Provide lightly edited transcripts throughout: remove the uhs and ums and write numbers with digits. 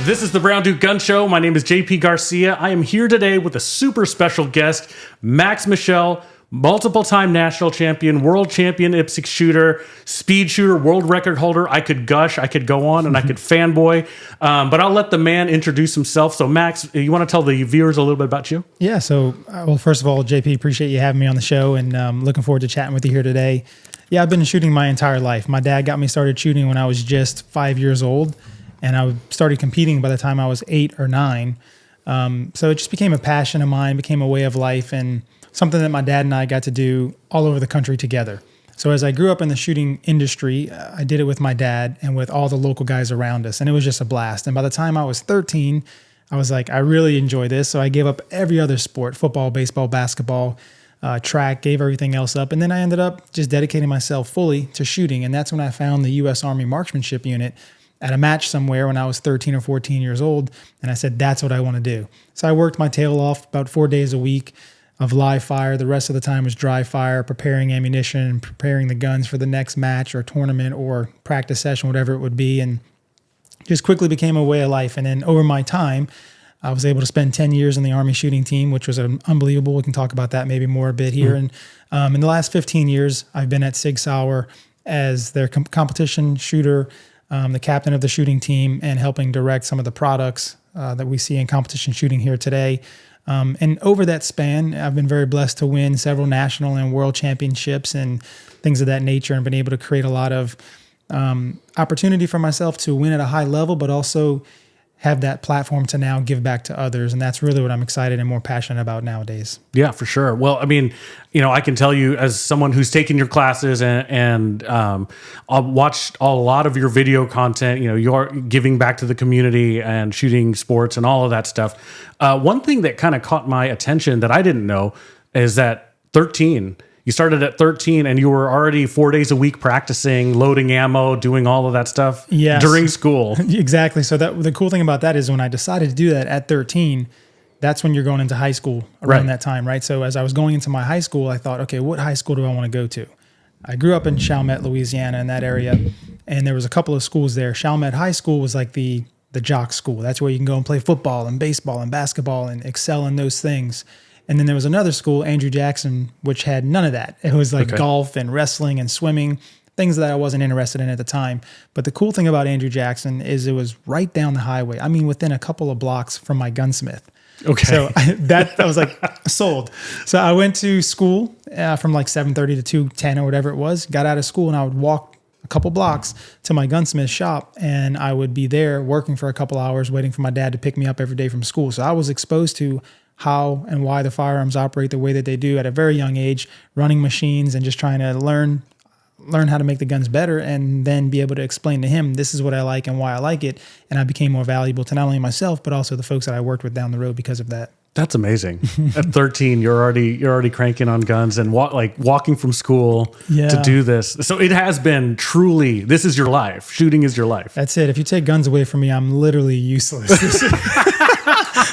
This is the Brown Duke Gun Show. My name is JP Garcia. I am here today with a super special guest, Max Michel, multiple-time national champion, world champion IPSC shooter, speed shooter, world record holder. I could gush, I could go on, and I could fanboy. But I'll let the man introduce himself. So, Max, you want to tell the viewers a little bit about you? Yeah. So, well, first of all, JP, appreciate you having me on the show, and looking forward to chatting with you here today. Yeah, I've been shooting my entire life. My dad got me started shooting when I was just 5 years old. And I started competing by the time I was 8 or 9. So it just became a passion of mine, became a way of life, and something that my dad and I got to do all over the country together. So as I grew up in the shooting industry, I did it with my dad and with all the local guys around us, and it was just a blast. And by the time I was 13, I was like, I really enjoy this. So I gave up every other sport, football, baseball, basketball, track, gave everything else up. And then I ended up just dedicating myself fully to shooting. And that's when I found the US Army Marksmanship Unit at a match somewhere when I was 13 or 14 years old. And I said, that's what I want to do. So I worked my tail off about 4 days a week of live fire. The rest of the time was dry fire, preparing ammunition and preparing the guns for the next match or tournament or practice session, whatever it would be. And just quickly became a way of life. And then over my time, I was able to spend 10 years in the Army shooting team, which was unbelievable. We can talk about that maybe more a bit here. Mm-hmm. And in the last 15 years, I've been at Sig Sauer as their competition shooter, the captain of the shooting team, and helping direct some of the products that we see in competition shooting here today. And over that span, I've been very blessed to win several national and world championships and things of that nature, and been able to create a lot of opportunity for myself to win at a high level, but also have that platform to now give back to others. And that's really what I'm excited and more passionate about nowadays. Yeah, for sure. Well, I mean, I can tell you as someone who's taken your classes and I've watched a lot of your video content, you're giving back to the community and shooting sports and all of that stuff. One thing that kind of caught my attention that I didn't know is that you started at 13 and you were already 4 days a week practicing, loading ammo, doing all of that stuff during school. Exactly. So the cool thing about that is when I decided to do that at 13, that's when you're going into high school around that time, right? So as I was going into my high school, I thought, okay, what high school do I want to go to? I grew up in Chalmette, Louisiana, in that area, and there was a couple of schools there. Chalmette High School was like the jock school. That's where you can go and play football and baseball and basketball and excel in those things. And then there was another school, Andrew Jackson, which had none of that. It was like golf and wrestling and swimming, things that I wasn't interested in at the time. But the cool thing about Andrew Jackson is it was right down the highway. I mean, within a couple of blocks from my gunsmith. Okay. So I was like, sold. So I went to school from like 7:30 to 2:10 or whatever it was, got out of school, and I would walk a couple blocks to my gunsmith shop, and I would be there working for a couple hours, waiting for my dad to pick me up every day from school. So I was exposed to how and why the firearms operate the way that they do at a very young age, running machines and just trying to learn how to make the guns better, and then be able to explain to him, this is what I like and why I like it. And I became more valuable to not only myself, but also the folks that I worked with down the road because of that. That's amazing. At 13, you're already cranking on guns and walking from school to do this. So it has been truly, this is your life. Shooting is your life. That's it. If you take guns away from me, I'm literally useless.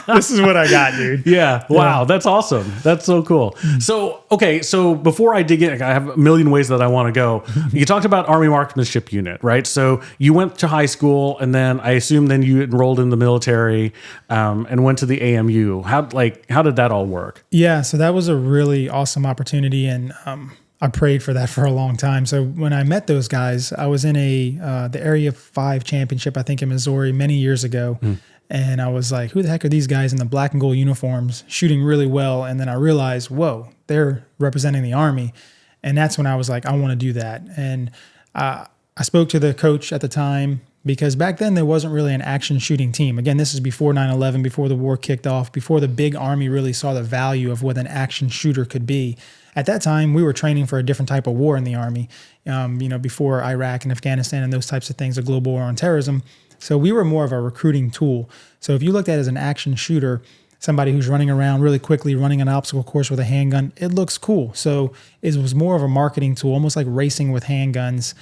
This is what I got, dude. Yeah. Wow. That's awesome. That's so cool. So, okay. So before I dig in, I have a million ways that I want to go. You talked about Army Marksmanship Unit, right? So you went to high school, and then I assume then you enrolled in the military and went to the AMU. How did that all work? Yeah. So that was a really awesome opportunity, and I prayed for that for a long time. So when I met those guys, I was in the Area 5 championship, I think in Missouri, many years ago. And I was like, who the heck are these guys in the black and gold uniforms shooting really well? And then I realized, whoa, they're representing the Army. And that's when I was like, I want to do that. And I spoke to the coach at the time, because back then there wasn't really an action shooting team. Again, this is before 9/11, before the war kicked off, before the big Army really saw the value of what an action shooter could be. At that time, we were training for a different type of war in the Army, before Iraq and Afghanistan and those types of things, a global war on terrorism. So we were more of a recruiting tool. So if you looked at it as an action shooter, somebody who's running around really quickly, running an obstacle course with a handgun, it looks cool. So it was more of a marketing tool, almost like racing with handguns.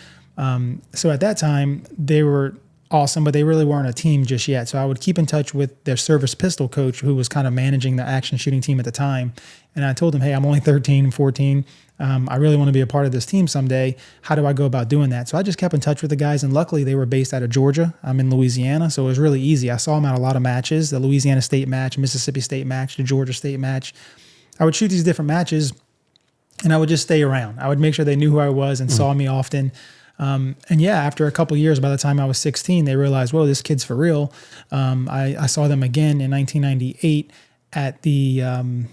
So at that time, they were awesome, but they really weren't a team just yet. So I would keep in touch with their service pistol coach, who was kind of managing the action shooting team at the time. And I told him, hey, I'm only 13, 14. I really want to be a part of this team someday. How do I go about doing that? So I just kept in touch with the guys, and luckily they were based out of Georgia. I'm in Louisiana, so it was really easy. I saw them at a lot of matches, the Louisiana State match, Mississippi State match, the Georgia State match. I would shoot these different matches, and I would just stay around. I would make sure they knew who I was and saw me often. And yeah, after a couple years, by the time I was 16, they realized, whoa, this kid's for real. I saw them again in 1998 at the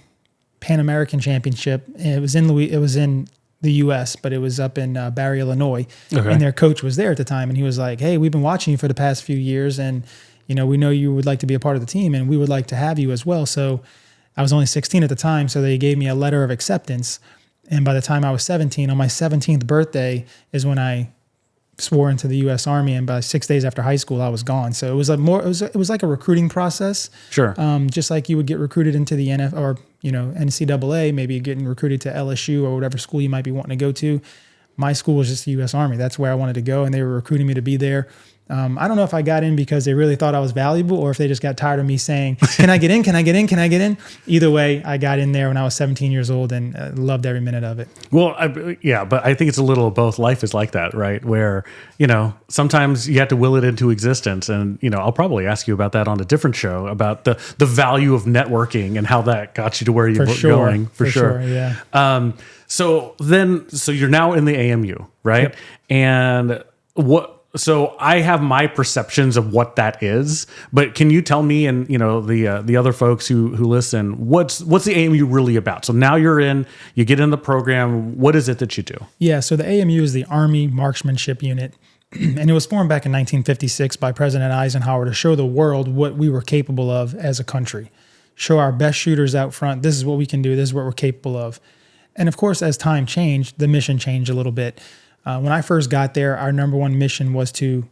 Pan American Championship. It was in the U.S., but it was up in Barry, Illinois. Okay. And their coach was there at the time, and he was like, hey, we've been watching you for the past few years, and we know you would like to be a part of the team, and we would like to have you as well. So I was only 16 at the time, so they gave me a letter of acceptance. And by the time I was 17, on my 17th birthday is when I swore into the US Army, and by 6 days after high school, I was gone. So it was like a recruiting process. Sure. Just like you would get recruited into the NCAA, maybe you're getting recruited to LSU or whatever school you might be wanting to go to. My school was just the US Army. That's where I wanted to go, and they were recruiting me to be there. I don't know if I got in because they really thought I was valuable, or if they just got tired of me saying, can I get in? Can I get in? Can I get in? Either way, I got in there when I was 17 years old, and loved every minute of it. Well, but I think it's a little of both. Life is like that, right? Where, sometimes you have to will it into existence. And, I'll probably ask you about that on a different show, about the value of networking and how that got you to where you're going. For sure. Yeah. So you're now in the AMU, right? Yep. And so I have my perceptions of what that is, but can you tell me and the other folks who listen, what's the AMU really about? So now you get in the program. What is it that you do? Yeah, so the AMU is the Army Marksmanship Unit, and it was formed back in 1956 by President Eisenhower to show the world what we were capable of as a country. Show our best shooters out front. This is what we can do. This is what we're capable of. And of course, as time changed, the mission changed a little bit. When I first got there, our number one mission was to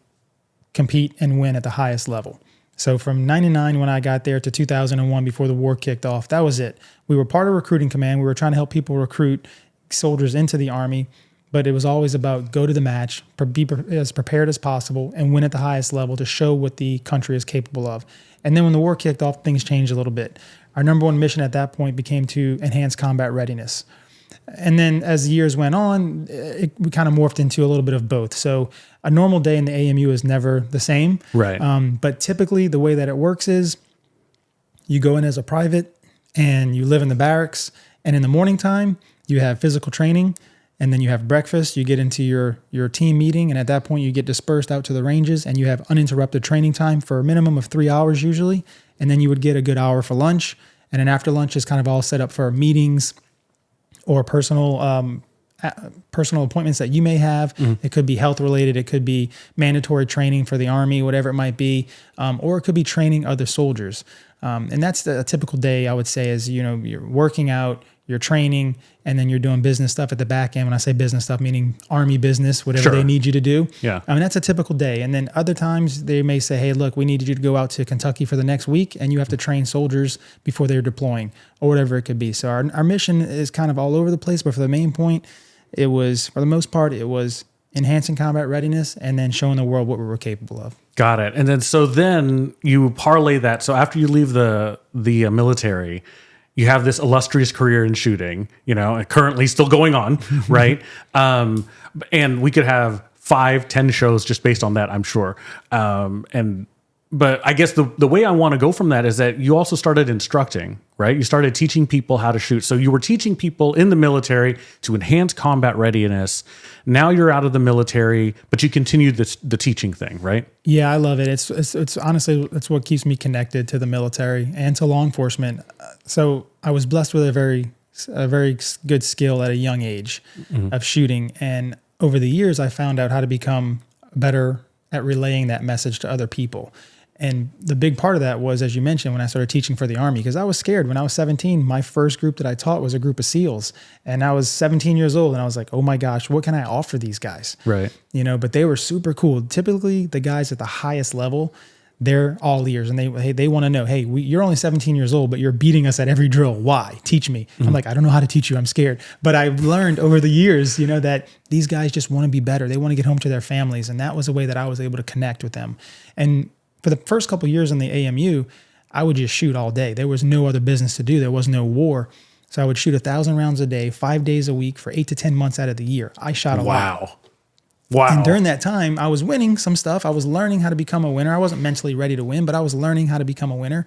compete and win at the highest level. So from 99 when I got there to 2001 before the war kicked off, that was it. We were part of recruiting command. We were trying to help people recruit soldiers into the Army, but it was always about go to the match, be as prepared as possible, and win at the highest level to show what the country is capable of. And then when the war kicked off, things changed a little bit. Our number one mission at that point became to enhance combat readiness. And then as the years went on, we kind of morphed into a little bit of both. So a normal day in the AMU is never the same. Right. But typically the way that it works is you go in as a private and you live in the barracks. And in the morning time, you have physical training, and then you have breakfast. You get into your team meeting. And at that point, you get dispersed out to the ranges, and you have uninterrupted training time for a minimum of 3 hours usually. And then you would get a good hour for lunch. And then after lunch is kind of all set up for meetings or personal appointments that you may have. It could be health related. It could be mandatory training for the Army, whatever it might be. Or it could be training other soldiers. And that's a typical day, I would say, is, you're working out, you're training, and then you're doing business stuff at the back end. When I say business stuff, meaning Army business, whatever they need you to do. Yeah. I mean, that's a typical day. And then other times they may say, hey, look, we need you to go out to Kentucky for the next week, and you have to train soldiers before they're deploying, or whatever it could be. So our mission is kind of all over the place, but for the main point, for the most part, it was enhancing combat readiness and then showing the world what we were capable of. Got it. And then you parlay that. So after you leave the military, you have this illustrious career in shooting, currently still going on, right? And we could have 5-10 shows just based on that, I'm sure. But I guess the way I want to go from that is that you also started instructing, right? You started teaching people how to shoot. So you were teaching people in the military to enhance combat readiness. Now you're out of the military, but you continue the teaching thing, right? Yeah, I love it. It's honestly, it's what keeps me connected to the military and to law enforcement. So I was blessed with a very good skill at a young age of shooting. And over the years, I found out how to become better at relaying that message to other people. And the big part of that was, as you mentioned, when I started teaching for the Army, because I was scared. When I was 17, my first group that I taught was a group of SEALs. And I was 17 years old, and I was like, oh my gosh, what can I offer these guys? Right. But they were super cool. Typically, the guys at the highest level, they're all ears, and they want to know, hey, you're only 17 years old, but you're beating us at every drill. Why? Teach me. I'm like, I don't know how to teach you. I'm scared. But I've learned over the years, that these guys just want to be better. They want to get home to their families. And that was a way that I was able to connect with them. And for the first couple of years in the AMU, I would just shoot all day. There was no other business to do. There was no war. So I would shoot 1,000 rounds a day, 5 days a week for 8 to 10 months out of the year. I shot a lot. Wow. And during that time, I was winning some stuff. I was learning how to become a winner. I wasn't mentally ready to win, but I was learning how to become a winner.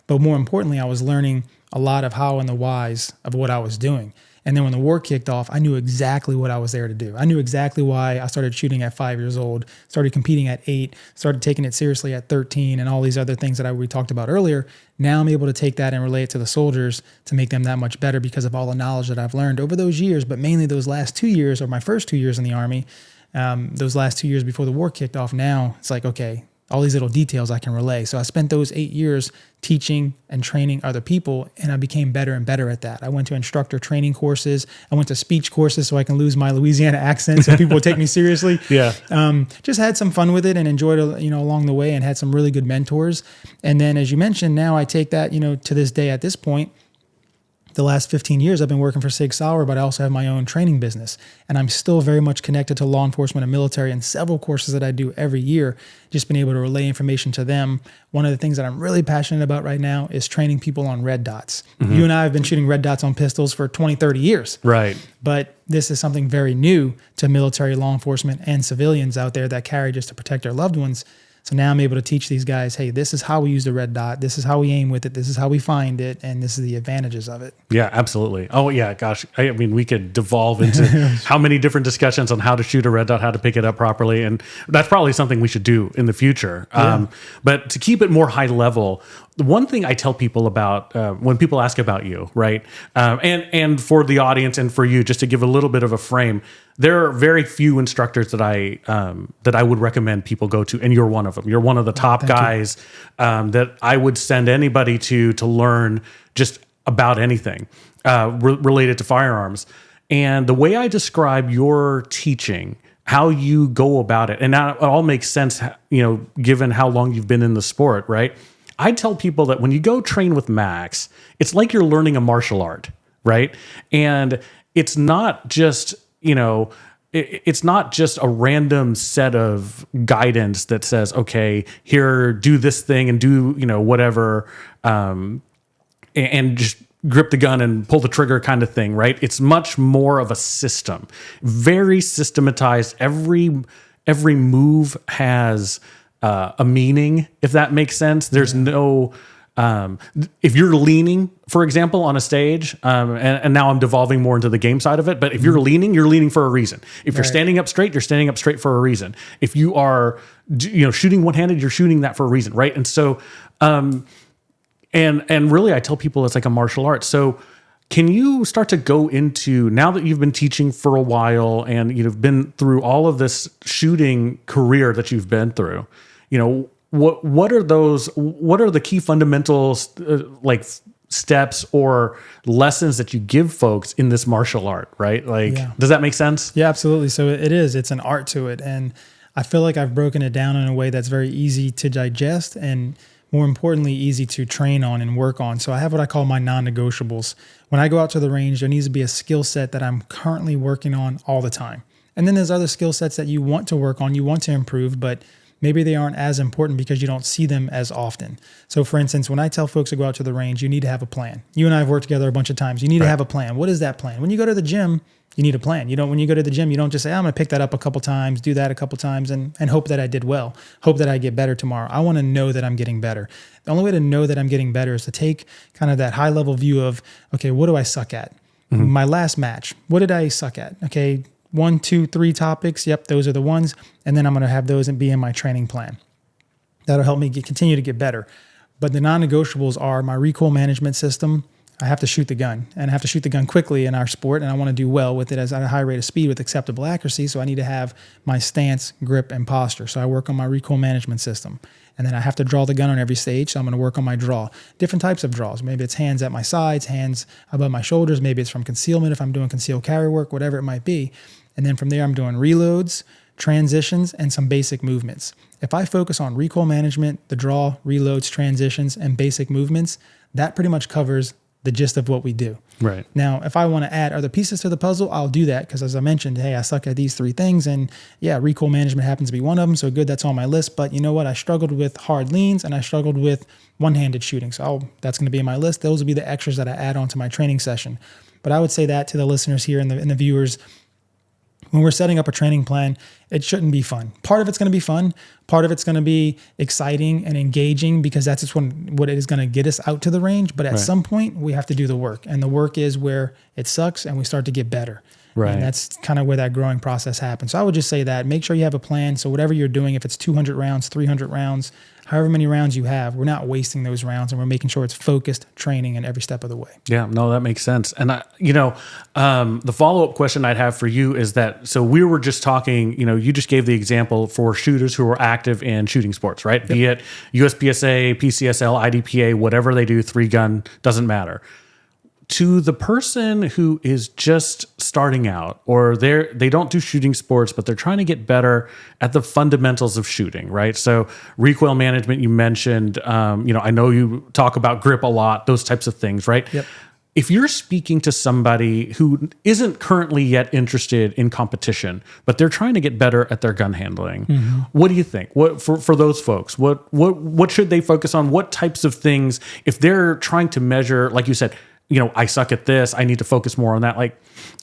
But more importantly, I was learning a lot of how and the whys of what I was doing. And then when the war kicked off, I knew exactly what I was there to do. I knew exactly why I started shooting at 5 years old, started competing at 8, started taking it seriously at 13, and all these other things that we talked about earlier. Now I'm able to take that and relate it to the soldiers to make them that much better because of all the knowledge that I've learned over those years, but mainly those last 2 years, or my first 2 years in the Army. Those last 2 years before the war kicked off, now it's like, okay, all these little details I can relay. So I spent those 8 years teaching and training other people, and I became better and better at that. I went to instructor training courses. I went to speech courses so I can lose my Louisiana accent so people would take me seriously. Yeah. Just had some fun with it and enjoyed it, along the way, and had some really good mentors. And then, as you mentioned, now I take that, to this day at this point. The last 15 years, I've been working for Sig Sauer, but I also have my own training business. And I'm still very much connected to law enforcement and military, and several courses that I do every year, just been able to relay information to them. One of the things that I'm really passionate about right now is training people on red dots. Mm-hmm. You and I have been shooting red dots on pistols for 20, 30 years. Right. But this is something very new to military, law enforcement, and civilians out there that carry just to protect their loved ones. So now I'm able to teach these guys, hey, this is how we use the red dot. This is how we aim with it. This is how we find it. And this is the advantages of it. Yeah, absolutely. Oh, yeah. Gosh. I mean, we could devolve into how many different discussions on how to shoot a red dot, how to pick it up properly. And that's probably something we should do in the future. Yeah. But to keep it more high level, the one thing I tell people about when people ask about you, right? And for the audience and for you, just to give a little bit of a frame, there are very few instructors that I would recommend people go to, and you're one of them. You're one of the top guys that I would send anybody to learn just about anything related to firearms. And the way I describe your teaching, how you go about it, and now it all makes sense, given how long you've been in the sport, right? I tell people that when you go train with Max, it's like you're learning a martial art, right? And it's not just, it's not just a random set of guidance that says, okay, here, do this thing and do, whatever, and just grip the gun and pull the trigger kind of thing, right? It's much more of a system, very systematized. Every move has a meaning, if that makes sense. There's no, if you're leaning, for example, on a stage, and now I'm devolving more into the game side of it, but if you're leaning for a reason. If you're standing up straight, you're standing up straight for a reason. If you are, shooting one-handed, you're shooting that for a reason, right? And so, and really I tell people it's like a martial art. So can you start to go into, now that you've been teaching for a while and you've been through all of this shooting career that you've been through, what are the key fundamentals, like steps or lessons that you give folks in this martial art, right? Does that make sense? Yeah, absolutely. So it's an art to it. And I feel like I've broken it down in a way that's very easy to digest and, more importantly, easy to train on and work on. So I have what I call my non-negotiables. When I go out to the range, there needs to be a skill set that I'm currently working on all the time. And then there's other skill sets that you want to work on, you want to improve, but maybe they aren't as important because you don't see them as often. So for instance, when I tell folks to go out to the range, you need to have a plan. You and I have worked together a bunch of times. You need to have a plan. What is that plan? When you go to the gym, you need a plan. When you go to the gym, you don't just say, I'm going to pick that up a couple times, do that a couple times, and hope that I did well, hope that I get better tomorrow. I want to know that I'm getting better. The only way to know that I'm getting better is to take kind of that high level view of, okay, what do I suck at? Mm-hmm. My last match, what did I suck at? Okay, 1, 2, 3 topics. Yep, those are the ones. And then I'm going to have those and be in my training plan. That'll help me continue to get better. But the non-negotiables are my recoil management system. I have to shoot the gun, and I have to shoot the gun quickly in our sport, and I want to do well with it at a high rate of speed with acceptable accuracy, so I need to have my stance, grip, and posture. So I work on my recoil management system. And then I have to draw the gun on every stage, so I'm going to work on my draw. Different types of draws. Maybe it's hands at my sides, hands above my shoulders. Maybe it's from concealment if I'm doing concealed carry work, whatever it might be. And then from there, I'm doing reloads, transitions, and some basic movements. If I focus on recoil management, the draw, reloads, transitions, and basic movements, that pretty much covers the gist of what we do. Right. Now, if I want to add other pieces to the puzzle, I'll do that because, as I mentioned, hey, I suck at these 3 things, and yeah, recoil management happens to be one of them. So good, that's on my list. But you know what? I struggled with hard leans and I struggled with one-handed shooting. So that's going to be in my list. Those will be the extras that I add on to my training session. But I would say that to the listeners here and the viewers. When we're setting up a training plan, it shouldn't be fun. Part of it's going to be fun. Part of it's going to be exciting and engaging because that's just what it is going to get us out to the range. But at some point, we have to do the work. And the work is where it sucks and we start to get better. Right. And that's kind of where that growing process happens. So I would just say that. Make sure you have a plan. So whatever you're doing, if it's 200 rounds, 300 rounds, however many rounds you have, we're not wasting those rounds and we're making sure it's focused training in every step of the way. Yeah, no, that makes sense. And the follow-up question I'd have for you is that, so we were just talking, you just gave the example for shooters who are active in shooting sports, right? Yep. Be it USPSA, PCSL, IDPA, whatever they do, 3-gun, doesn't matter. To the person who is just starting out, or they don't do shooting sports, but they're trying to get better at the fundamentals of shooting, right? So recoil management, you mentioned, I know you talk about grip a lot, those types of things, right? Yep. If you're speaking to somebody who isn't currently yet interested in competition, but they're trying to get better at their gun handling, what do you think? What for those folks? What should they focus on? What types of things, if they're trying to measure, like you said, I suck at this, I need to focus more on that. Like,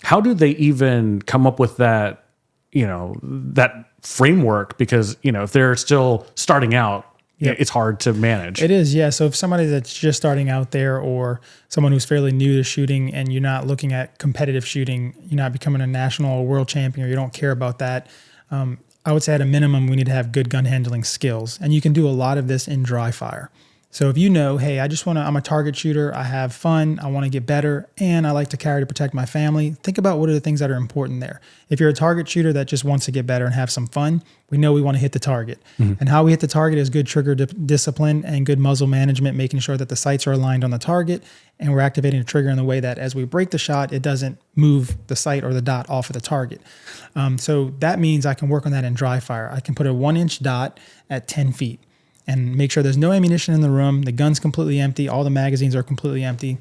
how do they even come up with that, that framework? Because, if they're still starting out, it's hard to manage. It is, yeah. So if somebody that's just starting out there or someone who's fairly new to shooting and you're not looking at competitive shooting, you're not becoming a national or world champion, or you don't care about that, I would say at a minimum, we need to have good gun handling skills. And you can do a lot of this in dry fire. So if hey, I'm a target shooter, I have fun, I want to get better, and I like to carry to protect my family, think about what are the things that are important there. If you're a target shooter that just wants to get better and have some fun, we know we want to hit the target. And how we hit the target is good trigger discipline and good muzzle management, making sure that the sights are aligned on the target, and we're activating the trigger in the way that as we break the shot, it doesn't move the sight or the dot off of the target. So that means I can work on that in dry fire. I can put a 1-inch dot at 10 feet. And make sure there's no ammunition in the room. The gun's completely empty. All the magazines are completely empty.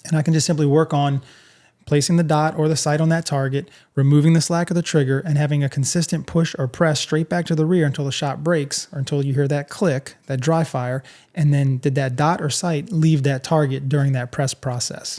And I can just simply work on placing the dot or the sight on that target, removing the slack of the trigger, and having a consistent push or press straight back to the rear until the shot breaks or until you hear that click, that dry fire. And then did that dot or sight leave that target during that press process?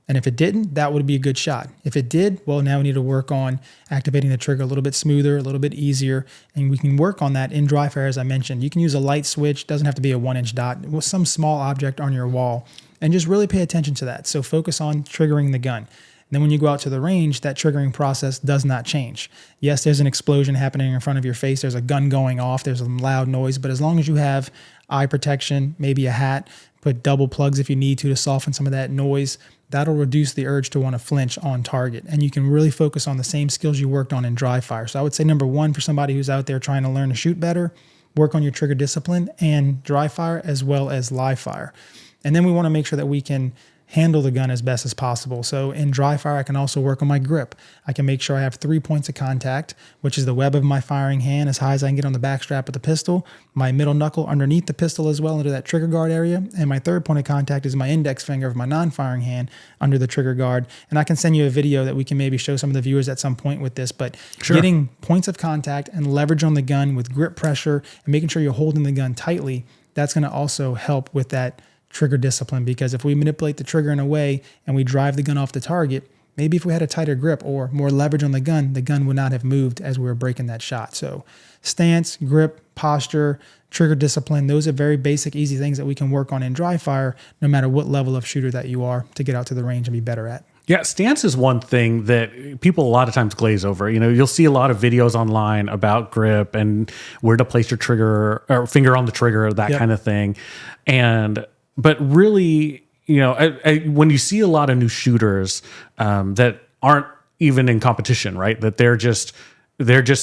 And if it didn't, that would be a good shot. If it did, well, now we need to work on activating the trigger a little bit smoother, a little bit easier. And we can work on that in dry fire, as I mentioned. You can use a light switch, doesn't have to be a 1-inch dot, with some small object on your wall. And just really pay attention to that. So focus on triggering the gun. And then when you go out to the range, that triggering process does not change. Yes, there's an explosion happening in front of your face. There's a gun going off. There's some loud noise. But as long as you have eye protection, maybe a hat, put double plugs if you need to soften some of that noise, that'll reduce the urge to want to flinch on target. And you can really focus on the same skills you worked on in dry fire. So I would say number one, for somebody who's out there trying to learn to shoot better, work on your trigger discipline and dry fire as well as live fire. And then we want to make sure that we can handle the gun as best as possible. So in dry fire, I can also work on my grip. I can make sure I have 3 points of contact, which is the web of my firing hand as high as I can get on the back strap of the pistol, my middle knuckle underneath the pistol as well into that trigger guard area, and my third point of contact is my index finger of my non-firing hand under the trigger guard. And I can send you a video that we can maybe show some of the viewers at some point with this, but getting points of contact and leverage on the gun with grip pressure and making sure you're holding the gun tightly, that's going to also help with that trigger discipline, because if we manipulate the trigger in a way and we drive the gun off the target, maybe if we had a tighter grip or more leverage on the gun would not have moved as we were breaking that shot. So stance, grip, posture, trigger discipline, those are very basic, easy things that we can work on in dry fire, no matter what level of shooter that you are, to get out to the range and be better at. Yeah, stance is one thing that people a lot of times glaze over. You know, you'll see a lot of videos online about grip and where to place your trigger or finger on the trigger, that kind of thing. But really, you know, when you see a lot of new shooters that aren't even in competition, right? That they're just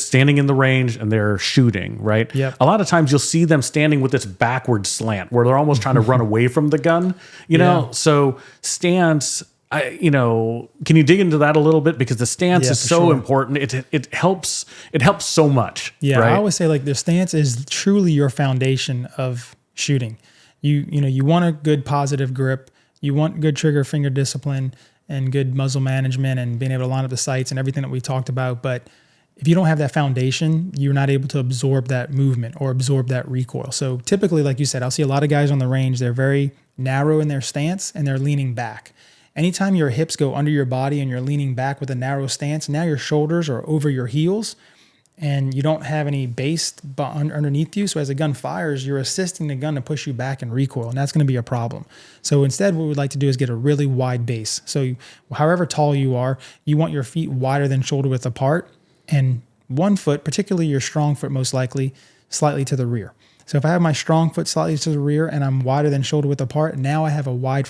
standing in the range and they're shooting, right? Yep. A lot of times you'll see them standing with this backward slant where they're almost trying to run away from the gun, you know? So stance, can you dig into that a little bit? Because the stance is for so sure. important. It helps so much. Yeah, right? I always say like the stance is truly your foundation of shooting. You want a good positive grip. You want good trigger finger discipline and good muzzle management and being able to line up the sights and everything that we talked about. But if you don't have that foundation, you're not able to absorb that movement or absorb that recoil. So typically, like you said, I'll see a lot of guys on the range, they're very narrow in their stance and they're leaning back. Anytime your hips go under your body and you're leaning back with a narrow stance, now your shoulders are over your heels and you don't have any base underneath you. So as a gun fires, you're assisting the gun to push you back and recoil, and that's going to be a problem. So instead, what we'd like to do is get a really wide base. So however tall you are, you want your feet wider than shoulder width apart, and one foot, particularly your strong foot most likely, slightly to the rear. So if I have my strong foot slightly to the rear and I'm wider than shoulder width apart, now I have a wide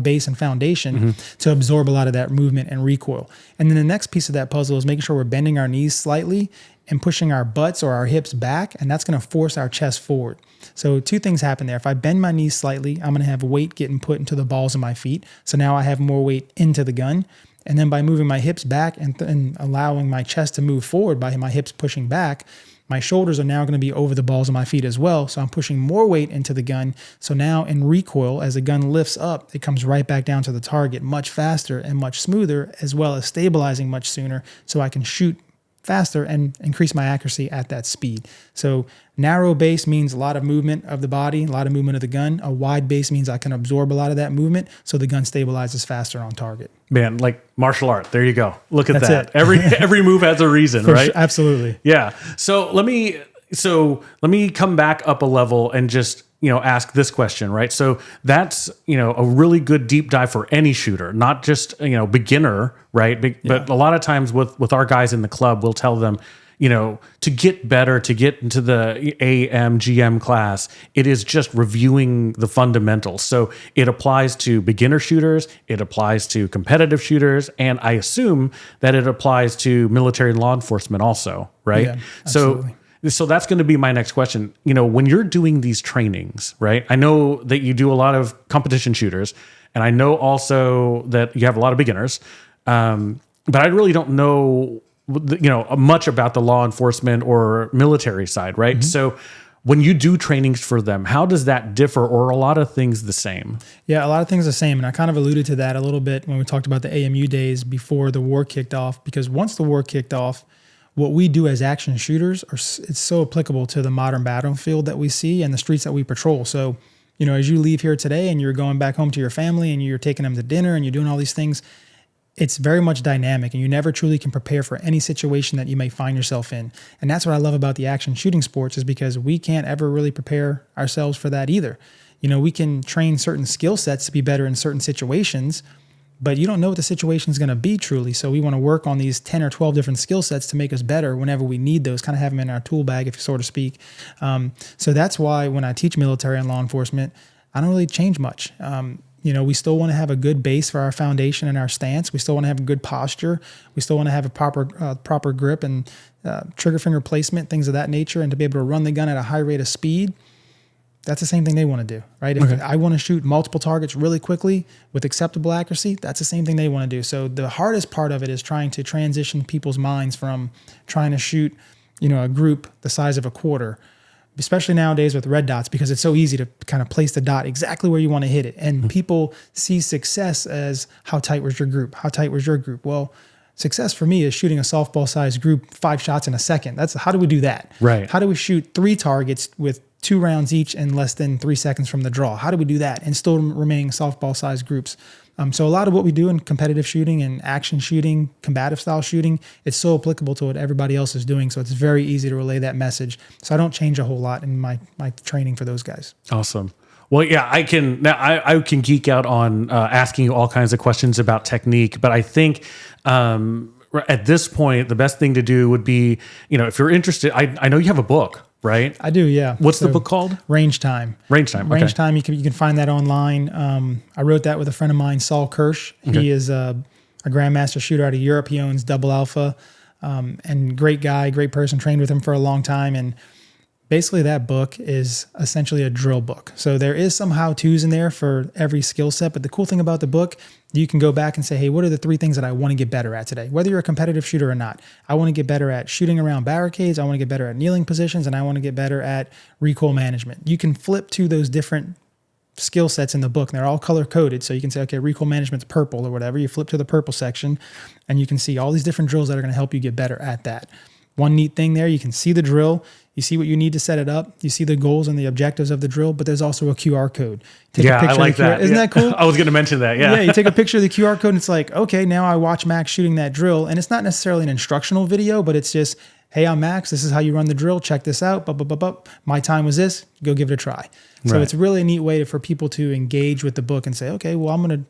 base and foundation to absorb a lot of that movement and recoil. And then the next piece of that puzzle is making sure we're bending our knees slightly and pushing our butts or our hips back, and that's going to force our chest forward. So two things happen there. If I bend my knees slightly, I'm going to have weight getting put into the balls of my feet. So now I have more weight into the gun. And then by moving my hips back and allowing my chest to move forward by my hips pushing back, my shoulders are now going to be over the balls of my feet as well. So I'm pushing more weight into the gun. So now in recoil, as the gun lifts up, it comes right back down to the target much faster and much smoother, as well as stabilizing much sooner so I can shoot faster and increase my accuracy at that speed. So narrow base means a lot of movement of the body, a lot of movement of the gun. A wide base means I can absorb a lot of that movement so the gun stabilizes faster on target. Man, like martial art. There you go. Look at That's that. it. Every move has a reason, For right? sure, absolutely. Yeah. So let me come back up a level and just ask this question, right? So that's a really good deep dive for any shooter, not just beginner, right? But a lot of times with our guys in the club, we'll tell them, to get better, to get into the AM, GM class, it is just reviewing the fundamentals. So it applies to beginner shooters, it applies to competitive shooters, and I assume that it applies to military and law enforcement also, right? Yeah, absolutely. So that's going to be my next question. When you're doing these trainings, right? I know that you do a lot of competition shooters, and I know also that you have a lot of beginners, but I really don't know much about the law enforcement or military side, right? So when you do trainings for them, how does that differ, or are a lot of things the same? Yeah, a lot of things the same. And I kind of alluded to that a little bit when we talked about the AMU days before the war kicked off, because once the war kicked off, what we do as action shooters, it's so applicable to the modern battlefield that we see and the streets that we patrol. So, as you leave here today and you're going back home to your family and you're taking them to dinner and you're doing all these things, it's very much dynamic, and you never truly can prepare for any situation that you may find yourself in. And that's what I love about the action shooting sports, is because we can't ever really prepare ourselves for that either. We can train certain skill sets to be better in certain situations, but you don't know what the situation is going to be truly. So we want to work on these 10 or 12 different skill sets to make us better whenever we need those, kind of have them in our tool bag, if you so to speak. So that's why when I teach military and law enforcement, I don't really change much. We still want to have a good base for our foundation and our stance. We still want to have a good posture. We still want to have a proper grip and trigger finger placement, things of that nature, and to be able to run the gun at a high rate of speed. That's the same thing they want to do, right? If I want to shoot multiple targets really quickly with acceptable accuracy, that's the same thing they want to do. So the hardest part of it is trying to transition people's minds from trying to shoot, a group the size of a quarter, especially nowadays with red dots, because it's so easy to kind of place the dot exactly where you want to hit it. And people see success as, how tight was your group? How tight was your group? Well, success for me is shooting a softball-sized group 5 shots in a second. How do we do that? Right. How do we shoot 3 targets with 2 rounds each in less than 3 seconds from the draw? How do we do that and still remaining softball-sized groups? So a lot of what we do in competitive shooting and action shooting, combative style shooting, it's so applicable to what everybody else is doing. So it's very easy to relay that message. So I don't change a whole lot in my training for those guys. Awesome. Well, yeah, I can geek out on asking you all kinds of questions about technique, but I think at this point, the best thing to do would be, if you're interested, I know you have a book, right? I do, yeah. What's the book called? Range Time. Range Time. Range Time. You can find that online. I wrote that with a friend of mine, Saul Kirsch. Okay. He is a grandmaster shooter out of Europe. He owns Double Alpha, and great guy, great person. Trained with him for a long time. And Basically, that book is essentially a drill book. So there is some how-tos in there for every skill set. But the cool thing about the book, you can go back and say, hey, what are the 3 things that I want to get better at today? Whether you're a competitive shooter or not. I want to get better at shooting around barricades. I want to get better at kneeling positions. And I want to get better at recoil management. You can flip to those different skill sets in the book, and they're all color coded. So you can say, okay, recoil management's purple or whatever. You flip to the purple section, and you can see all these different drills that are going to help you get better at that. One neat thing there, you can see the drill. You see what you need to set it up. You see the goals and the objectives of the drill, but there's also a QR code. Take a picture I like that. Isn't that cool? I was going to mention that. Yeah. Yeah. You take a picture of the QR code and it's like, okay, now I watch Max shooting that drill. And it's not necessarily an instructional video, but it's just, hey, I'm Max. This is how you run the drill. Check this out. My time was this. Go give it a try. So it's really a neat way for people to engage with the book and say, okay, well, I'm going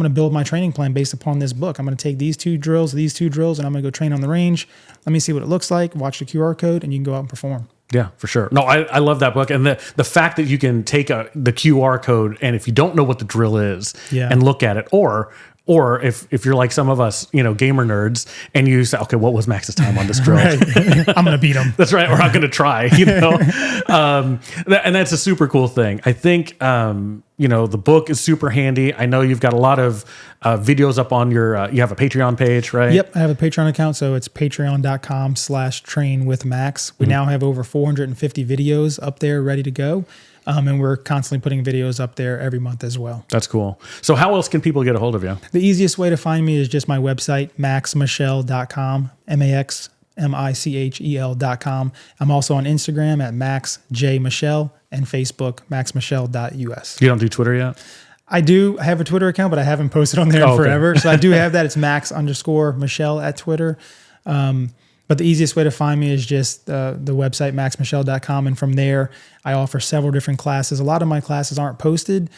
to build my training plan based upon this book. I'm going to take these two drills, and I'm going to go train on the range. Let me see what it looks like. Watch the QR code, and you can go out and perform. Yeah, for sure. No, I love that book. And the fact that you can take the QR code, and if you don't know what the drill is, and look at it, or if you're like some of us, gamer nerds, and you say, okay, what was Max's time on this drill? I'm going to beat him. That's right. Or I'm going to try, and that's a super cool thing. I think, the book is super handy. I know you've got a lot of videos up on your, you have a Patreon page, right? Yep. I have a Patreon account. So it's patreon.com/trainwithmax. We now have over 450 videos up there ready to go. And we're constantly putting videos up there every month as well. That's cool. So how else can people get a hold of you? The easiest way to find me is just my website, maxmichel.com, maxmichel.com. I'm also on Instagram at maxjmichel and Facebook, maxmichel.us. You don't do Twitter yet? I do. I have a Twitter account, but I haven't posted on there in forever. So I do have that. It's max_Michel at Twitter. But the easiest way to find me is just the website, maxmichel.com. And from there, I offer several different classes. A lot of my classes aren't posted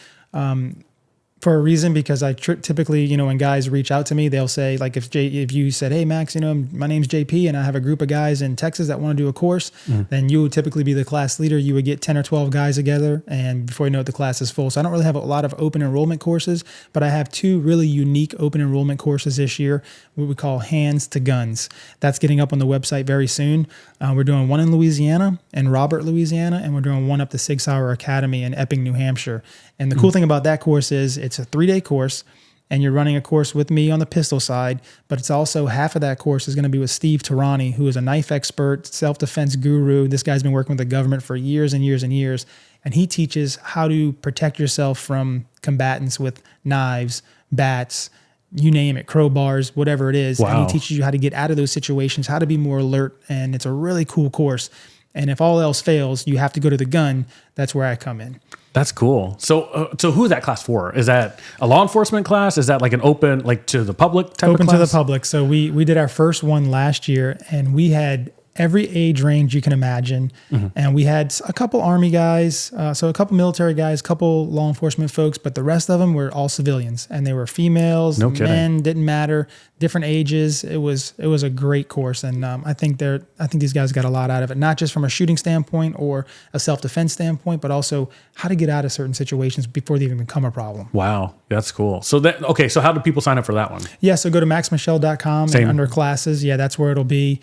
for a reason, because I typically, when guys reach out to me, they'll say, like, if you said, hey, Max, my name's JP and I have a group of guys in Texas that want to do a course, then you would typically be the class leader. You would get 10 or 12 guys together, and before you know it, the class is full. So I don't really have a lot of open enrollment courses, but I have 2 really unique open enrollment courses this year, what we call Hands to Guns. That's getting up on the website very soon. We're doing one in Louisiana, in Robert, Louisiana, and we're doing one up the Sig Sauer Academy in Epping, New Hampshire. And the cool thing about that course is it's a 3-day course, and you're running a course with me on the pistol side, but it's also half of that course is going to be with Steve Tarani, who is a knife expert, self-defense guru. This guy's been working with the government for years and years and years, and he teaches how to protect yourself from combatants with knives, bats, you name it, crowbars, whatever it is. Wow. And he teaches you how to get out of those situations, how to be more alert, and it's a really cool course. And if all else fails, you have to go to the gun. That's where I come in. That's cool. So who is that class for? Is that a law enforcement class? Is that like an open, like to the public type of class? Open to the public. So we did our first one last year, and we had every age range you can imagine. And we had a couple Army guys, so a couple military guys, a couple law enforcement folks, but the rest of them were all civilians, and they were females, men, didn't matter, different ages. It was a great course, and I think these guys got a lot out of it, not just from a shooting standpoint or a self-defense standpoint, but also how to get out of certain situations before they even become a problem. Wow, that's cool. So so how do people sign up for that one? Yeah, so go to maxmichel.com and under classes, that's where it'll be.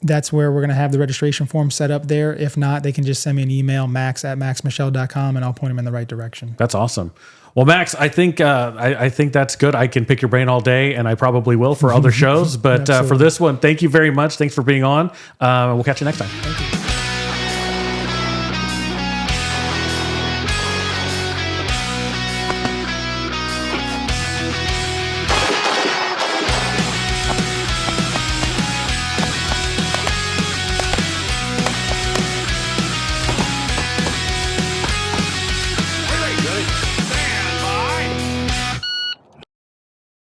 That's where we're going to have the registration form set up there. If not, they can just send me an email, max@maxmichel.com, and I'll point them in the right direction. That's awesome. Well, Max, I think I think that's good. I can pick your brain all day, and I probably will for other shows. But for this one, thank you very much. Thanks for being on. We'll catch you next time. Thank you.